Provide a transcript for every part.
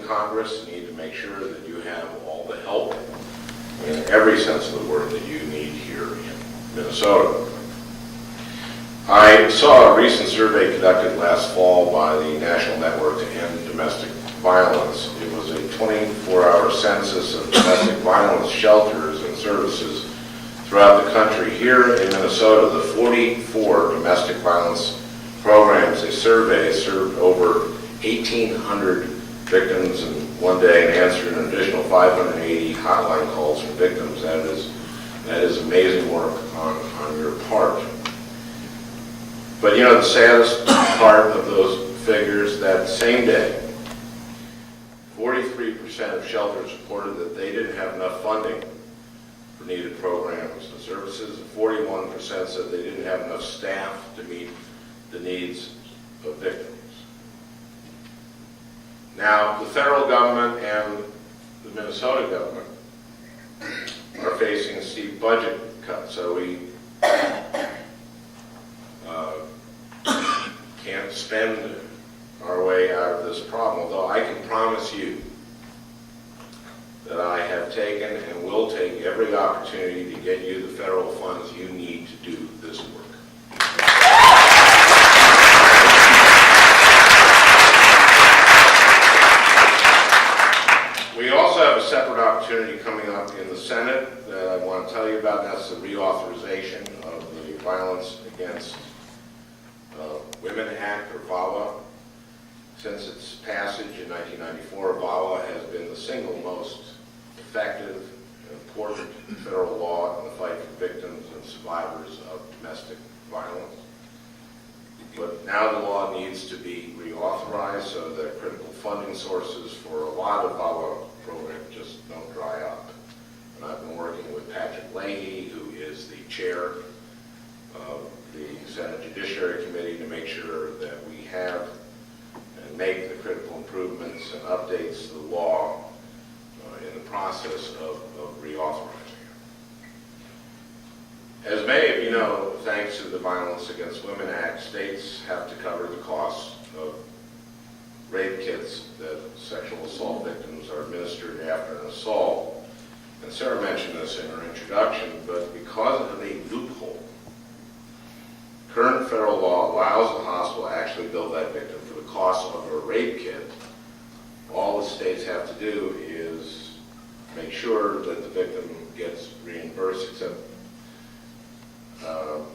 Congress need to make sure that you have all the help in every sense of the word that you need here in Minnesota. I saw a recent survey conducted last fall by the National Network to End Domestic Violence. It was a 24-hour census of domestic violence shelters and services throughout the country. Here in Minnesota, the 44 domestic violence programs they surveyed served over 1,800 victims in one day and answered an additional 580 hotline calls from victims. That is amazing work on your part. But you know, the saddest part of those figures, that same day, 43% of shelters reported that they didn't have enough funding for needed programs and services, and 41% said they didn't have enough staff to meet the needs of victims. Now, the federal government and the Minnesota government are facing steep budget cuts, so we can't spend our way out of this problem, although I can promise you that I have taken and will take every opportunity to get you the federal funds you need to do this work. We also have a separate opportunity coming up in the Senate that I want to tell you about. That's the reauthorization of the Violence Against Women Act, or VAWA. Since its passage in 1994, VAWA has been the single most effective and important federal law in the fight for victims and survivors of domestic violence. But now the law needs to be reauthorized so that critical funding sources for a lot of VAWA programs just don't dry up. And I've been working with Patrick Leahy, who is the chair of the Senate Judiciary Committee, to make sure that we have and make the critical improvements and updates to the law in the process of reauthorizing it. As many of you know, thanks to the Violence Against Women Act, states have to cover the costs of rape kits that sexual assault victims are administered after an assault. And Sarah mentioned this in her introduction, but because of a loophole, current federal law allows the hospital to actually bill that victim for the cost of a rape kit. All the states have to do is make sure that the victim gets reimbursed, except the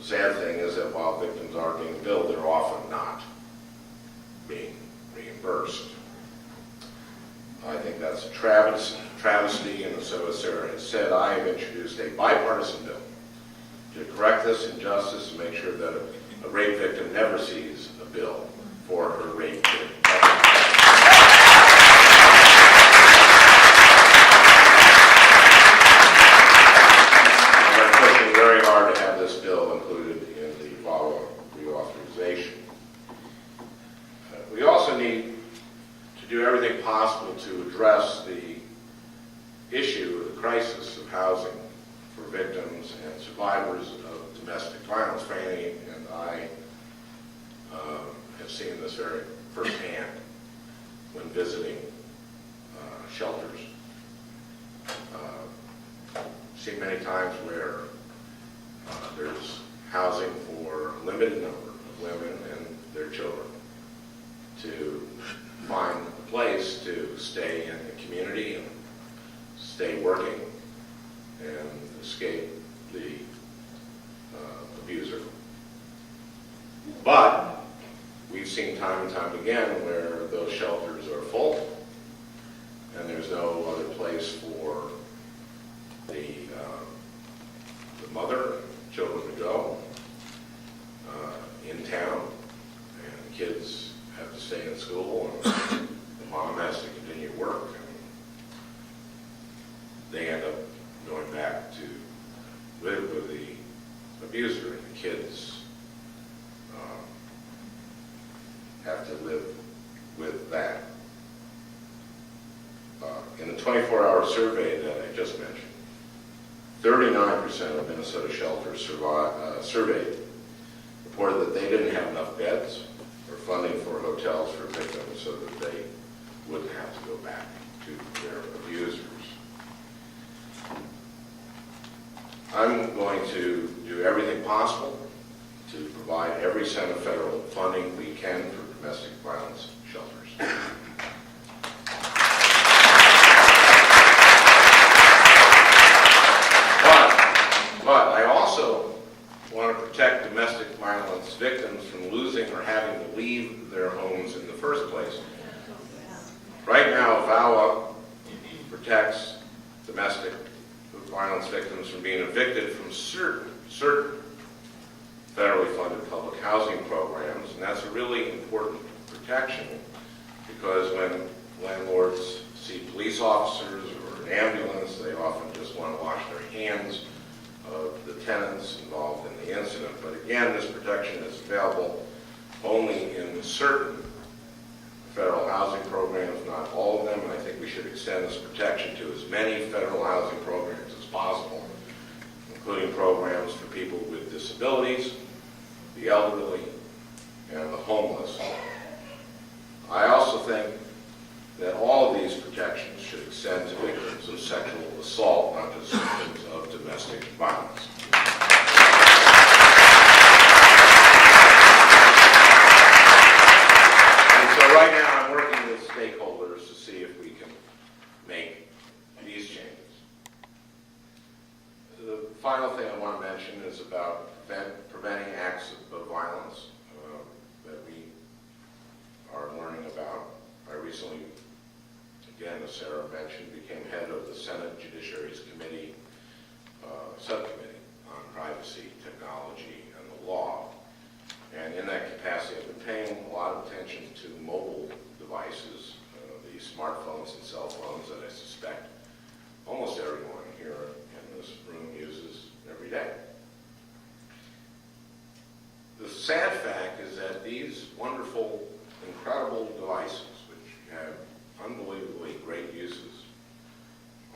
sad thing is that while victims are being billed, they're often not being reimbursed. I think that's a travesty, and so as Sarah has said, I have introduced a bipartisan bill to correct this injustice and make sure that a rape victim never sees a bill for her rape kit. We're pushing very hard to have this bill included in the VAWA reauthorization. We also need to do everything possible to address the issue of the crisis of housing for victims and survivors of domestic violence. Franny and I have seen this very firsthand when visiting shelters. Seen many times where there's housing for a limited number of women and their children to find a place to stay in the community and stay working and escape the abuser. But we've seen time and time again where those shelters are full and there's no other place for the mother and children to go in town, and the kids have to stay in school and the mom has to continue work, and they end up going back to live with the abuser, and the kids have to live with that. In the 24-hour survey that I just mentioned, 39% of Minnesota shelters surveyed reported that they didn't have enough beds or funding for hotels for victims so that they wouldn't have to go back to their abusers. I'm going to do everything possible to provide every cent of federal funding we can for domestic violence shelters. But I also want to protect domestic violence victims from losing or having to leave their homes in the first place. Right now, VAWA protects domestic violence victims from being evicted from certain federally funded public housing programs, and that's a really important protection because when landlords see police officers or an ambulance, they often just want to wash their hands of the tenants involved in the incident. But again, this protection is available only in certain federal housing programs, not all of them, and I think we should extend this protection to as many federal housing programs as possible, including programs for people with disabilities, the elderly, and the homeless. I also think that all of these protections should extend to victims of sexual assault, not just victims of domestic violence. And so right now I'm working with stakeholders to see if we can make these changes. The final thing I want to mention is about preventing acts of violence that we are learning about. I recently, again, as Sarah mentioned, became head of the Senate Judiciary's Committee, subcommittee on privacy, technology, and the law. And in that capacity, I've been paying a lot of attention to mobile devices, the smartphones and cell phones that I suspect almost everyone here in this room uses every day. The sad fact is that these wonderful, incredible devices, which have unbelievably great uses,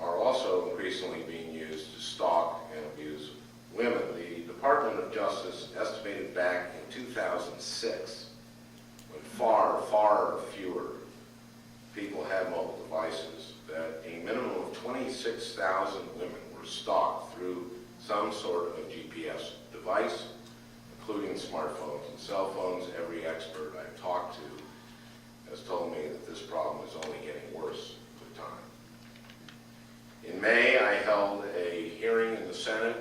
are also increasingly being used to stalk and abuse women. The Department of Justice estimated back in 2006, when far, far fewer people had mobile devices, that a minimum of 26,000 women were stalked through some sort of GPS device, including smartphones and cell phones. Every expert I've talked to has told me that this problem is only getting worse with time. In May, I held a hearing in the Senate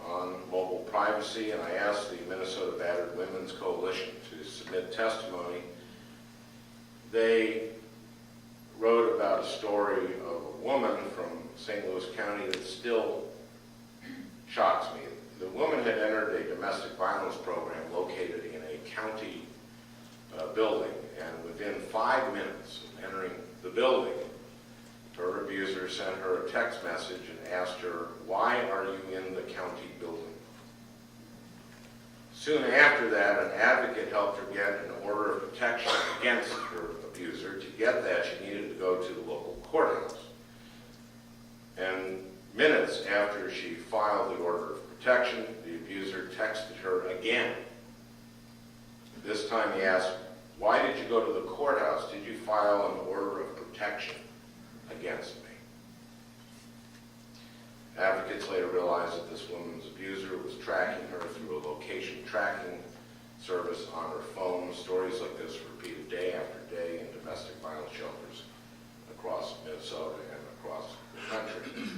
on mobile privacy, and I asked the Minnesota Battered Women's Coalition to submit testimony. They wrote about a story of a woman from St. Louis County that still shocks me. The woman had entered a domestic violence program located in a county building, and within 5 minutes of entering the building, her abuser sent her a text message and asked her, "Why are you in the county building?" Soon after that, an advocate helped her get an order of protection against her abuser. To get that, she needed to go to the local courthouse. And minutes after she filed the order of protection, the abuser texted her again. This time he asked, "Why did you go to the courthouse? Did you file an order of protection against me?" Advocates later realized that this woman's abuser was tracking her through a location tracking service on her phone. Stories like this repeated day after day in domestic violence shelters across Minnesota and across the country.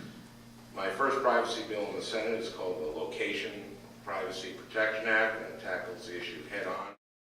My first privacy bill in the Senate is called the Location Privacy Protection Act, and it tackles the issue head on.